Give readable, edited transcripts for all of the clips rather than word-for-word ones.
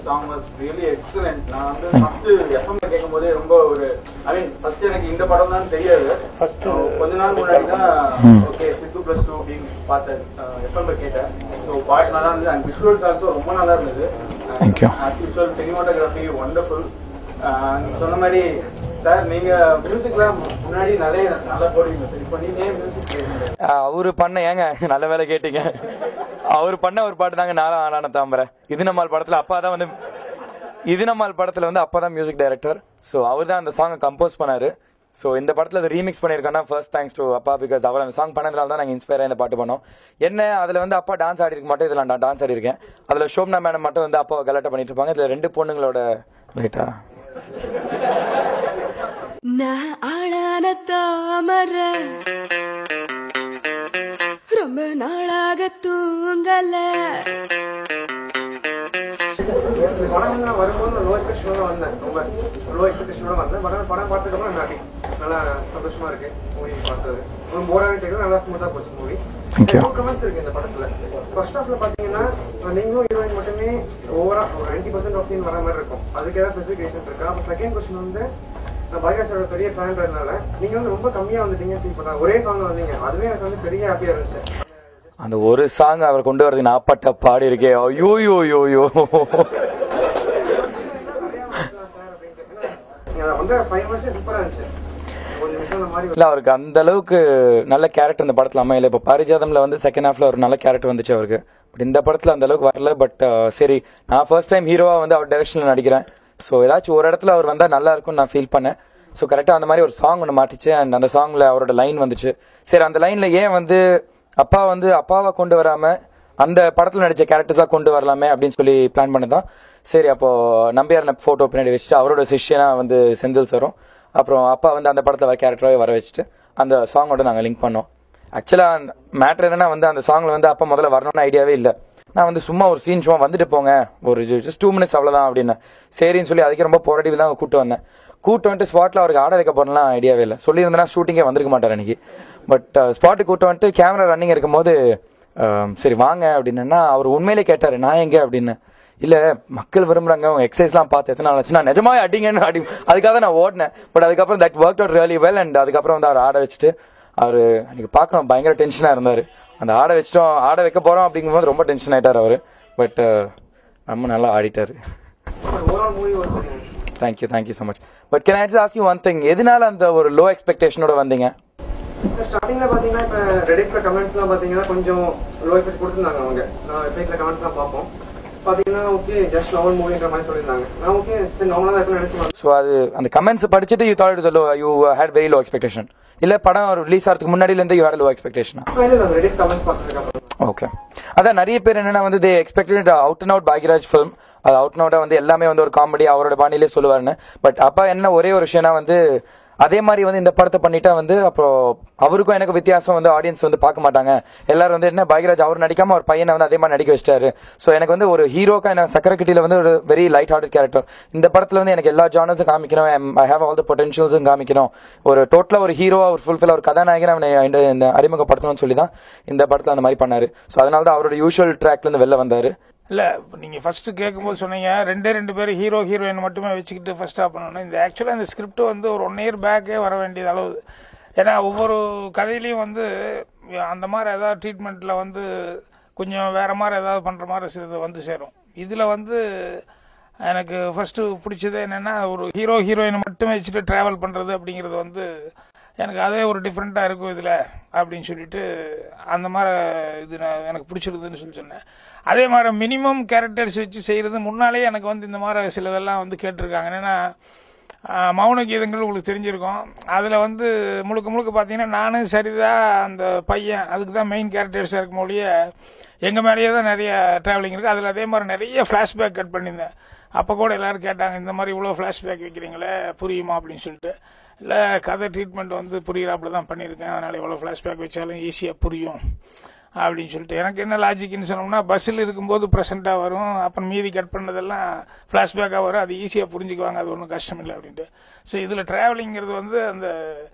song was really excellent. நான் வந்து first எஃப்எம்ல கேட்கும்போதே ரொம்ப ஒரு ஐ மீன் ஃபர்ஸ்ட் எனக்கு இந்த படம் தான் தெரியாது. ஃபர்ஸ்ட் கொஞ்ச நாள் முன்னாடி தான் ஓகே சித்து +2 அப்படின்னு பார்த்தேன், எஃப்எம்ல கேட்டேன். ஸோ பாட்டு நல்லா இருந்தது அண்ட் விஷுவல்ஸ் ஆல்சோ ரொம்ப நல்லா இருந்தது. Thank you. As usual cinematography wonderful. சொன்ன மாதிரி சார் நீங்க மியூசிக்ல முன்னாடி நிறைய நல்லா போடுவீங்க சார், இப்போ நீங்க மியூசிக் அவரு பண்ண ஏங்க நல்ல வேலை கேட்டீங்க. அவர் பண்ண ஒரு பாட்டு தாங்க நானும் ஆளான தாம்பரை. இது நம்மால் படத்துல அப்பா தான் வந்து இது நம்மால் படத்துல வந்து அப்பா தான் மியூசிக் டைரக்டர். ஸோ அவர் தான் அந்த சாங்கை கம்போஸ் பண்ணாரு. ஸோ இந்த படத்தில் அது ரீமிக்ஸ் பண்ணியிருக்கோன்னா ஃபர்ஸ்ட் தேங்க்ஸ் டு அப்பா, பிகாஸ் அவர் அந்த சாங் பண்ணதுனால தான் நாங்கள் இன்ஸ்பயர் ஆகி இந்த பாட்டு பண்ணோம். என்ன அதில் வந்து அப்பா டான்ஸ் ஆடி இருக்க மாட்டோம், இதில் நான் டான்ஸ் ஆடி இருக்கேன். அதில் ஷோப்னா மேடம் மட்டும் வந்து அப்பாவை கலாட்டா பண்ணிட்டு இருப்பாங்க. இதில் 2 பொண்ணுங்களோட லைட்டா நான் ஆளான தாமரை ரொம்ப நாளாக தூங்கல. படம் வரும்போது லோ எக்ஸ்பெக்டேஷனோட வந்தேன், ரொம்ப லோ எக்ஸ்பெக்டேஷனோட வந்தேன். படம் பார்த்ததுக்கப்புறம் ஹாப்பி, நல்லா சந்தோஷமா இருக்கு. மூவி பார்த்தது ஒரு போராக தெரியும், நல்லா ஸ்மூத்தா போச்சு மூவி. கமெண்ட்ஸ் இருக்கு இந்த படத்துல. ஃபர்ஸ்ட் ஹாஃப்ல பாத்தீங்கன்னா நீங்களும் ஹீரோயின் மட்டுமே ஓவரா ஒரு 90% ஆஃப் சீன் வர மாதிரி இருக்கும். அதுக்கு ஏதாவது ஸ்பெசிஃபிகேஷன் இருக்கா? அப்போ செகண்ட் கொஸ்டின் வந்து பாய்காஸோட பெரிய ஃபேன்றதுனால நீங்க வந்து ரொம்ப கம்மியா வந்துட்டீங்க ஃபீல் பண்ணா, ஒரே சாங் வந்தீங்க, அதுவே எனக்கு வந்து பெரிய ஹாப்பியா இருந்துச்சு. அந்த ஒரு சாங் அவர் கொண்டு வரதுக்கு நான் அப்பட்ட பாடி இருக்கேன். ஐயோ யோ யோ யோ இல்ல, அவருக்கு அந்த அளவுக்கு நல்ல கேரக்டர் இந்த படத்துல அமையல. இப்ப பாரிஜாதம்ல வந்து செகண்ட் ஹாஃப்ல ஒரு நல்ல கேரக்டர் வந்துச்சு அவருக்கு. பட் இந்த படத்துல அந்த அளவுக்கு வரல. பட் சரி, நான் ஃபர்ஸ்ட் டைம் ஹீரோவா வந்து அவர் டைரக்ஷன்ல நடிக்கிறேன். ஸோ ஏதாச்சும் ஒரு இடத்துல அவர் வந்தா நல்லா இருக்கும்னு நான் ஃபீல் பண்ணேன். ஸோ கரெக்டாக அந்த மாதிரி ஒரு சாங் ஒன்று மாட்டிச்சு. அண்ட் அந்த சாங்ல அவரோட லைன் வந்துச்சு. சரி, அந்த லைன்ல ஏன் வந்து அப்பா வந்து அப்பாவை கொண்டு வராம அந்த படத்துல நடிச்ச கேரக்டர்ஸா கொண்டு வரலாமே அப்படின்னு சொல்லி பிளான் பண்ணதான். சரி, அப்போ நம்பியார் போட்டோ பின்னாடி வச்சுட்டு அவரோட சிஷ்யனா வந்து செந்தில் சாரும், அப்புறம் அப்பா வந்து அந்த படத்துல வர கேரக்டராகவே வர வச்சுட்டு அந்த சாங்கோட நாங்கள் லிங்க் பண்ணோம். ஆக்சுவலா மேட்ரு என்னன்னா வந்து அந்த சாங்ல வந்து அப்பா முதல்ல வரணும்னு ஐடியாவே இல்லை. நான் வந்து சும்மா ஒரு சீன் சும்மா வந்துட்டு போங்க, ஒரு ஜஸ்ட் 2 minutes அவ்வளோதான் அப்படின்னு சரின்னு சொல்லி அதுக்கு ரொம்ப போராடி தான் கூட்டு வந்தேன். கூட்டு வந்துட்டு ஸ்பாட்டில் அவருக்கு ஆட வைக்க போறலாம் ஐடியாவே இல்லை. சொல்லியிருந்தேன்னா ஷூட்டிங்கே வந்திருக்க மாட்டார் அன்னைக்கு. பட் ஸ்பாட்டுக்கு கூட்டு வந்துட்டு கேமரா ரன்னிங் இருக்கும்போது சரி வாங்க அப்படின்னா அவர் உண்மையிலே கேட்டார் நான் எங்கே அப்படின்னு. இல்லை, மக்கள் விரும்புறாங்க, எக்ஸசைஸ்லாம் பார்த்து எத்தனை நாள் ஆச்சு, நான் நிஜமாவே அடிங்கன்னு அடி, அதுக்காக நான் ஓடினேன். பட் அதுக்கப்புறம் that work out really well. And அதுக்கப்புறம் வந்து அவர் ஆட வச்சுட்டு அவர் அன்னைக்கு பார்க்கணும் பயங்கர டென்ஷனாக இருந்தார். அந்த ஆட வச்சிட்டோம், ஆட வைக்க போகிறோம் அப்படிங்கும்போது ரொம்ப டென்ஷன் ஆகிட்டார் அவர். பட் ரொம்ப நல்லா ஆடிட்டார். Thank you so much. But can I just ask you one thing, எதனால அந்த ஒரு லோ எக்ஸ்பெக்டேஷனோட வந்தீங்க? ஸ்டார்டிங்ல பாத்தீங்கன்னா இப்ப ரெடிட்ல கமெண்ட்ஸ்லாம் பாத்தீங்கன்னா கொஞ்சம் லோ எஃபெக்ட் கொடுத்துருந்தாங்க. அவங்க நான் வெப்சைட்ல கமெண்ட்ஸ்லாம் பார்ப்போம், பாத்தீங்கன்னா ஓகே ஜஸ்ட் நார்மல் மூவின்ற மாதிரி சொல்லியிருந்தாங்க. நான் ஓகே சரி நார்மலா தான் இருக்குன்னு நினைச்சேன். ஸோ அது அந்த கமெண்ட்ஸ் படிச்சுட்டு you thought low, you had very low expectation, இல்ல படம் ரிலீஸ் ஆகிறதுக்கு முன்னாடில இருந்து யூ ஹேட் லோ எக்ஸ்பெக்டேஷனா? ரெடிட் கமெண்ட்ஸ் பார்த்ததுக்கு அப்புறம் ஓகே. அதான் நிறைய பேர் என்னன்னா வந்து they expected out and out Bhagyaraj film, அது அவுட் அண்ட் அவுட்டா வந்து எல்லாமே வந்து ஒரு காமெடி அவரோட பாணியிலே சொல்லுவாருன்னு. பட் அப்பா என்ன ஒரே ஒரு விஷயம்னா வந்து அதே மாதிரி வந்து இந்த படத்தை பண்ணிட்டா வந்து அப்புறம் அவருக்கும் எனக்கு வித்தியாசம் வந்து ஆடியன்ஸ் வந்து பார்க்க மாட்டாங்க. எல்லாரும் வந்து என்ன பாக்யராஜ் அவர் நடிக்காம ஒரு பையனை வந்து அதே மாதிரி நடிக்க வச்சிட்டாரு. ஸோ எனக்கு வந்து ஒரு ஹீரோக்கா எனக்கு சக்கரக்கட்டியில வந்து ஒரு வெரி லைட் ஹார்ட்டட் கேரக்டர். இந்த படத்துல வந்து எனக்கு எல்லா ஜானர்ஸும் காமிக்கணும், ஐ ஹேவ் ஆல் த பொட்டன்ஷியல்ஸும் காமிக்கணும். ஒரு டோட்டலா ஒரு ஹீரோவா ஒரு ஃபுல்ஃபில் ஒரு கதாநாயகன் அவனை இந்த அறிமுகப்படுத்தணும்னு சொல்லி தான் இந்த படத்துல அந்த மாதிரி பண்ணாரு. ஸோ அதனால தான் அவரோட யூஷுவல் ட்ராக்ல இருந்து வெளில வந்தாரு. இல்லை, நீங்கள் ஃபஸ்ட்டு கேட்கும்போது சொன்னீங்க 2 பேர் ஹீரோ ஹீரோயின் மட்டுமே வச்சுக்கிட்டு ஃபஸ்ட்டாக பண்ணணும். இந்த ஆக்சுவலாக இந்த ஸ்கிரிப்ட் வந்து ஒரு 1 year பேக்கே வர வேண்டியது அளவு. ஏன்னா ஒவ்வொரு கதையிலையும் வந்து அந்த மாதிரி ஏதாவது ட்ரீட்மெண்ட்டில் வந்து கொஞ்சம் வேறு மாதிரி ஏதாவது பண்ணுற மாதிரி சிலது வந்து சேரும். இதில் வந்து எனக்கு ஃபஸ்ட்டு பிடிச்சது என்னென்னா ஒரு ஹீரோ ஹீரோயின் மட்டுமே வச்சுட்டு ட்ராவல் பண்ணுறது அப்படிங்கிறது வந்து எனக்கு அதே ஒரு டிஃப்ரெண்ட்டாக இருக்கும் இதில் அப்படின்னு சொல்லிட்டு அந்த மாதிரி இது எனக்கு பிடிச்சிருக்குதுன்னு சொல்லி சொன்னேன். அதே மாதிரி மினிமம் கேரக்டர்ஸ் வச்சு செய்கிறது முன்னாலே எனக்கு வந்து இந்த மாதிரி சிலதெல்லாம் வந்து கேட்டிருக்காங்க. ஏன்னா மௌன கீதங்கள் உங்களுக்கு தெரிஞ்சிருக்கும். அதில் வந்து முழுக்க பார்த்தீங்கன்னா நானும் சரிதா அந்த பையன் அதுக்கு தான் மெயின் கேரக்டர்ஸாக இருக்கும் மொழியே எங்கள் மேலேயே தான் நிறைய ட்ராவலிங் இருக்குது. அதில் அதே மாதிரி நிறைய ஃப்ளாஷ்பேக் கட் பண்ணியிருந்தேன். அப்போ கூட எல்லோரும் கேட்டாங்க இந்த மாதிரி இவ்வளோ ஃப்ளாஷ்பேக் வைக்கிறீங்களே புரியுமா அப்படின்னு சொல்லிட்டு. இல்லை, கதை ட்ரீட்மெண்ட் வந்து புரிகிறாப்புல தான் பண்ணியிருக்கேன், அதனால் எவ்வளோ ஃப்ளாஷ்பேக் வச்சாலும் ஈஸியாக புரியும் அப்படின்னு சொல்லிட்டு. எனக்கு என்ன லாஜிக்னு சொன்னோம்னா பஸ்ஸில் இருக்கும்போது ப்ரெசென்ட்டாக வரும், அப்புறம் மீதி கட் பண்ணதெல்லாம் ஃப்ளாஷ்பேக்காக வரும், அது ஈஸியாக புரிஞ்சுக்குவாங்க, அது ஒன்றும் கஷ்டம் இல்லை அப்படின்ட்டு. ஸோ இதில் ட்ராவலிங்கிறது வந்து அந்த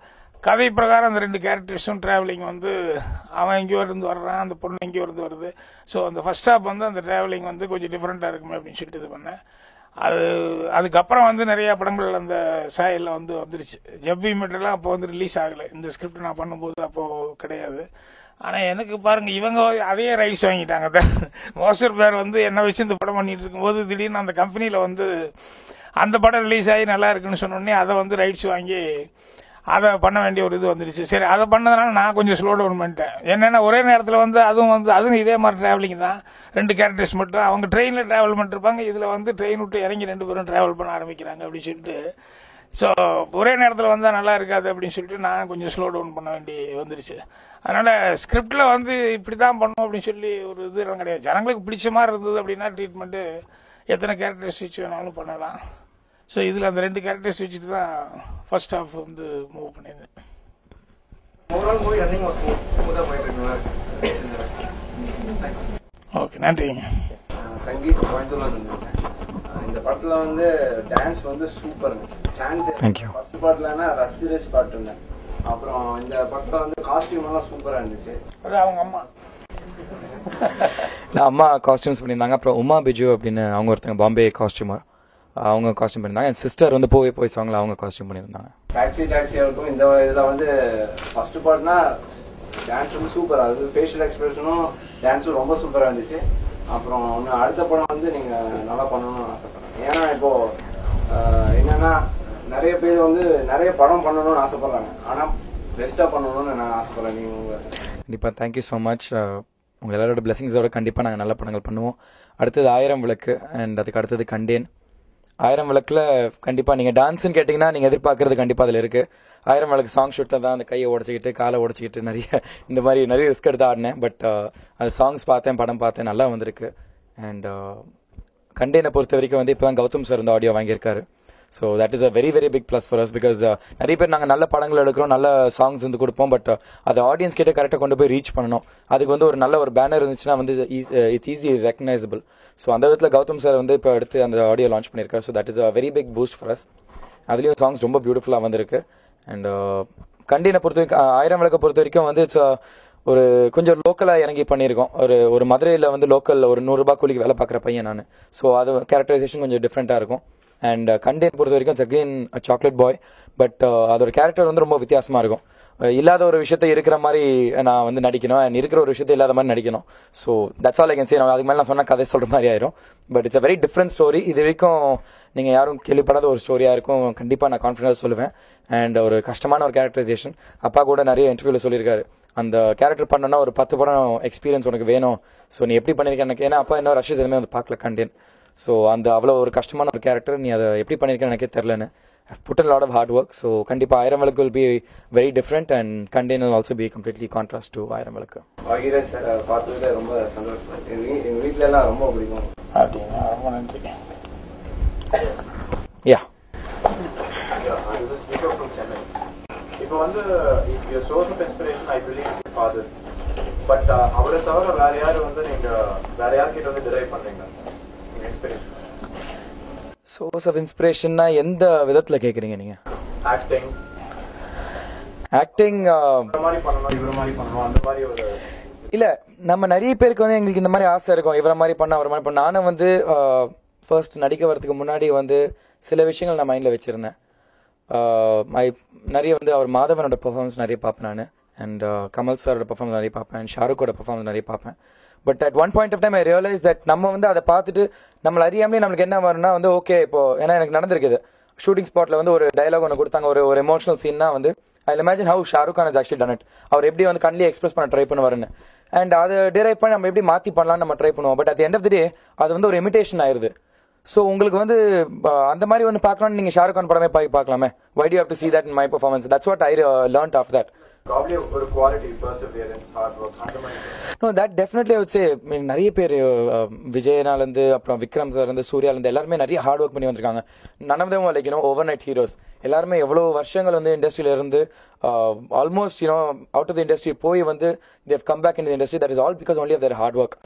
கதை பிரகாரம் அந்த 2 கேரக்டர்ஸும் ட்ராவலிங் வந்து அவன் எங்கேயோ இருந்து வர்றான், அந்த பொண்ணு எங்கேயோ இருந்து வருது. ஸோ அந்த ஃபர்ஸ்ட் ஹாஃப் வந்து அந்த ட்ராவலிங் வந்து கொஞ்சம் டிஃப்ரெண்ட்டாக இருக்குமே அப்படின்னு சொல்லிட்டு இது பண்ணேன். அதுக்கப்புறம் வந்து நிறைய படங்கள் அந்த சாயலில் வந்துருச்சு. ஜவ்வி மீட்டர்லாம் அப்போ வந்து ரிலீஸ் ஆகலை. இந்த ஸ்கிரிப்ட் நான் பண்ணும்போது அப்போது கிடையாது. ஆனால் எனக்கு பாருங்கள், இவங்க அதையே ரைட்ஸ் வாங்கிட்டாங்க. மோஸ்டர் பேர் வந்து என்னை வச்சு இந்த படம் பண்ணிட்டு இருக்கும்போது திடீர்னு அந்த கம்பெனியில் வந்து அந்த படம் ரிலீஸ் ஆகி நல்லா இருக்குன்னு சொன்னோடனே அதை வந்து ரைட்ஸ் வாங்கி அதை பண்ண வேண்டிய ஒரு இது வந்துருச்சு. சரி, அதை பண்ணதுனால நான் கொஞ்சம் ஸ்லோ டவுன் பண்ணிட்டேன். என்னென்னா ஒரே நேரத்தில் வந்து அதுவும் இதே மாதிரி ட்ராவலிங் தான். 2 கேரக்டர்ஸ் மட்டும் அவங்க ட்ரெயினில் ட்ராவல் பண்ணிருப்பாங்க. இதில் வந்து ட்ரெயின் விட்டு இறங்கி 2 பேரும் ட்ராவல் பண்ண ஆரம்பிக்கிறாங்க அப்படின்னு சொல்லிட்டு. ஸோ ஒரே நேரத்தில் வந்தால் நல்லா இருக்காது அப்படின்னு சொல்லிட்டு நான் கொஞ்சம் ஸ்லோ டவுன் பண்ண வேண்டி வந்துருச்சு. அதனால் ஸ்கிரிப்டில் வந்து இப்படி தான் பண்ணணும் அப்படின்னு சொல்லி ஒரு இதெல்லாம் கிடையாது. ஜனங்களுக்கு பிடிச்ச மாதிரி இருந்தது அப்படின்னா ட்ரீட்மெண்ட்டு எத்தனை கேரக்டர்ஸ் வச்சு வேணாலும் பண்ணலாம். ஸோ இதில் அந்த 2 கேரக்டர்ஸ் வச்சுட்டு தான் ஃபர்ஸ்ட் ஹாஃப் வந்து மூவ் பண்ணியிருந்தேன். ஓகே, நன்றிங்க. சங்கீத் கோயம்புத்தூர்ல இந்த படத்துல வந்து டான்ஸ் வந்து சூப்பருங்க. டான்ஸ் ஃபர்ஸ்ட் பார்ட்லனா ரசிச்சு பாட்டுங்க. அப்புறம் இந்த படத்துல வந்து காஸ்டியூம் எல்லாம் சூப்பரா இருந்துச்சு. அது அவங்க அம்மா காஸ்டியூம்ஸ் பண்ணியிருந்தாங்க. அப்புறம் உமா பிஜு அப்படின்னு அவங்க ஒருத்தங்க பாம்பே காஸ்டியூமர், அவங்க காஸ்டியூம் பண்ணியிருந்தாங்க. என் சிஸ்டர் வந்து போய் சாங்ல அவங்க காஸ்டியூம் பண்ணியிருந்தாங்க. டாக்ஸியா இருக்கும். இந்த இதில் வந்து ஃபர்ஸ்ட் பார்ட்னா டான்ஸ் வந்து சூப்பராக, அது ஃபேஷியல் எக்ஸ்பிரஷனும் டான்ஸும் ரொம்ப சூப்பராக இருந்துச்சு. அப்புறம் அடுத்த படம் வந்து நீங்கள் நல்லா பண்ணணும்னு ஆசைப்படுறேன். ஏன்னா இப்போது என்னென்னா நிறைய பேர் வந்து நிறைய படம் பண்ணணும்னு ஆசைப்பட்றாங்க, ஆனால் பெஸ்ட்டாக பண்ணணும்னு நான் ஆசைப்பட்றேன். நீங்கள் கண்டிப்பாக தேங்க்யூ ஸோ மச். உங்கள் எல்லாரோட பிளெஸிங்ஸோட கண்டிப்பாக நாங்கள் நல்ல படங்கள் பண்ணுவோம். அடுத்தது 1000 விளக்கு அண்ட் அதுக்கு அடுத்தது கண்டேன். 1000 விளக்கில் கண்டிப்பாக நீங்கள் டான்ஸ்ன்னு கேட்டிங்கன்னா நீங்கள் எதிர்பார்க்குறது கண்டிப்பாக அதில் இருக்குது. 1000 விளக்கு சாங் ஷூட்டில் தான் அந்த கையை உடச்சிக்கிட்டு காலை உடச்சிக்கிட்டு நிறைய ரிஸ்க் எடுத்து ஆடினேன். பட் அது சாங்ஸ் பார்த்தேன், படம் பார்த்தேன், நல்லா வந்திருக்கு. அண்ட் கண்டேனை பொறுத்த வரைக்கும் வந்து இப்போ தான் கௌதம் சார் வந்து ஆடியோ வாங்கியிருக்காரு. So that is a very very big plus for us. Because நிறைய பேர் நாங்கள் நல்ல படங்கள் எடுக்கிறோம், நல்ல சாங்ஸ் வந்து கொடுப்போம். பட் அது ஆடியன்ஸ் கிட்ட கரெக்டாக கொண்டு போய் ரீச் பண்ணணும். அதுக்கு வந்து ஒரு நல்ல ஒரு பேனர் இருந்துச்சுன்னா வந்து இட்ஸ் ஈஸி ரெக்கக்னைசபிள். ஸோ அந்த விதத்தில் கௌதம் சார் வந்து இப்போ எடுத்து அந்த ஆடியோ லான்ச் பண்ணியிருக்காரு. So that is a very big boost for us. அதுலேயும் சாங்ஸ் ரொம்ப பியூட்டிஃபுல்லாக வந்திருக்கு. அண்ட் கண்டேனை பொறுத்த வரைக்கும் 1000 விளக்கை பொறுத்த வரைக்கும் வந்து இட்ஸ் ஒரு கொஞ்சம் லோக்கலாக இறங்கி பண்ணியிருக்கோம். ஒரு மதுரையில் வந்து லோக்கலில் ஒரு 100 ரூபாய் கூலிக்கு வேலை பார்க்குற பையன் நான். ஸோ அது கேரக்டரைசேஷன் கொஞ்சம் டிஃப்ரெண்ட்டாக இருக்கும். அண்ட் கண்டேன் பொறுத்த வரைக்கும் it's again chocolate boy. But அதோட கேரக்டர் வந்து ரொம்ப வித்தியாசமாக இருக்கும். இல்லாத ஒரு விஷயத்தை இருக்கிற மாதிரி நான் வந்து நடிக்கணும், அண்ட் இருக்கிற ஒரு விஷயத்தை இல்லாத மாதிரி நடிக்கணும். So that's all I can say. நான் அதுக்கு மேலே நான் சொன்ன கதை சொல்கிற மாதிரி ஆயிரும். But it's a very different story. இது வரைக்கும் நீங்கள் யாரும் கேள்விப்படாத ஒரு ஸ்டோரியாக இருக்கும். கண்டிப்பாக நான் கான்ஃபிடன்ஸாக சொல்லுவேன். அண்ட் ஒரு கஷ்டமான ஒரு கேரக்டரைசேஷன். அப்பா கூட நிறைய இன்டர்வியூவில் சொல்லியிருக்காரு, அந்த கேரக்டர் பண்ணனா ஒரு 10 படம் எக்ஸ்பீரியன்ஸ் உனக்கு வேணும். ஸோ நீ எப்படி பண்ணியிருக்க எனக்கு, ஏன்னா அப்பா இன்னும் ரஷ்யஸ் எதுவுமே வந்து பார்க்கல கண்டேன். ஸோ அந்த அவ்வளோ ஒரு கஷ்டமான ஒரு கேரக்டர், நீ அதை எப்படி பண்ணியிருக்கேன்னு எனக்கே தெரிலன்னு. I've put in a lot of hard work. So கண்டிப்பாக 1000 விளக்கு will be very different and Kanden will also be completely contrast to 1000 விளக்கு. வாகிராஜ் சார் பார்த்ததுல ரொம்ப சந்தோஷம். எங்கள் வீட்டில எல்லாம் ரொம்ப பிடிக்கும். அப்படின்னா ரொம்ப நன்றி. Yeah. This is Vito from Chennai. இப்போ வந்து your source of inspiration I believe is your father. But அவரை தவிர வேற யார் வந்து நீங்கள் வேற யார்கிட்ட வந்து டிரைவ் பண்ணுறீங்க இன்ஸ்பிரேஷன்? சோர்ஸ் ஆஃப் இன்ஸ்பிரேஷன்னா எந்த விதத்தில் கேட்குறீங்க நீங்கள்? ஆக்டிங் மாதிரி பண்ணணும், இவர மாதிரி பண்ணணும், அந்த மாதிரி ஒரு இல்லை. நம்ம நிறைய பேருக்கு வந்து எங்களுக்கு இந்த மாதிரி ஆசை இருக்கும், இவரை மாதிரி பண்ண அவரை மாதிரி பண்ண. நானும் வந்து ஃபர்ஸ்ட் நடிக்க வரதுக்கு முன்னாடி வந்து சில விஷயங்கள் நான் மைண்டில் வச்சுருந்தேன். நிறைய வந்து அவர் மாதவனோட பெர்ஃபார்மன்ஸ் நிறைய பார்ப்பேன் நான். அண்ட் கமல் சாரோட பெர்ஃபார்மன்ஸ் நிறைய பார்ப்பேன், அண்ட் ஷாருக்கோட பெர்ஃபார்மன்ஸ் நிறைய பார்ப்பேன். But at one point of time I realize that நம்ம வந்து அதை பார்த்துட்டு நம்மளை அறியாமலே நம்மளுக்கு என்ன வரும்னா வந்து ஓகே இப்போ ஏன்னா எனக்கு நடந்திருக்குது. ஷூட்டிங் ஸ்பாட்டில் வந்து ஒரு டயலாக் ஒன்று கொடுத்தாங்க, ஒரு எமோஷனல் சீன்னா வந்து I imagine how Shahrukh Khan is actually done it. அவர் எப்படி வந்து கண்ணிலே எக்ஸ்பிரஸ் பண்ண ட்ரை பண்ணுவாருன்னு. அண்ட் அதை டிரைவ் பண்ணி நம்ம எப்படி மாற்றி பண்ணலாம்னு நம்ம ட்ரை பண்ணுவோம். But at end of the day அது வந்து ஒரு இமிடேஷன் ஆயிருது. ஸோ உங்களுக்கு வந்து அந்த மாதிரி ஒன்று பார்க்கலாம்னு நீங்கள் ஷாருக் கான் படமே பார்க்கலாமே. Why do you have to see that in my performance? That's what I learned after that. Probably ஒரு quality, perseverance, hard work அந்த மாதிரி. No, that definitely I would say. I mean, நிறைய பேர் விஜயனாலேருந்து அப்புறம் விக்ரம் சார்லேருந்து சூர்யாலேருந்து எல்லாருமே நிறைய ஹார்ட் ஒர்க் பண்ணி வந்திருக்காங்க. none of them were like overnight heroes. எல்லாருமே எவ்வளோ வருஷங்கள் வந்து இண்டஸ்ட்ரியில இருந்து almost out of the industry போய் வந்து they have come back in the industry. That is all because only of their hard work.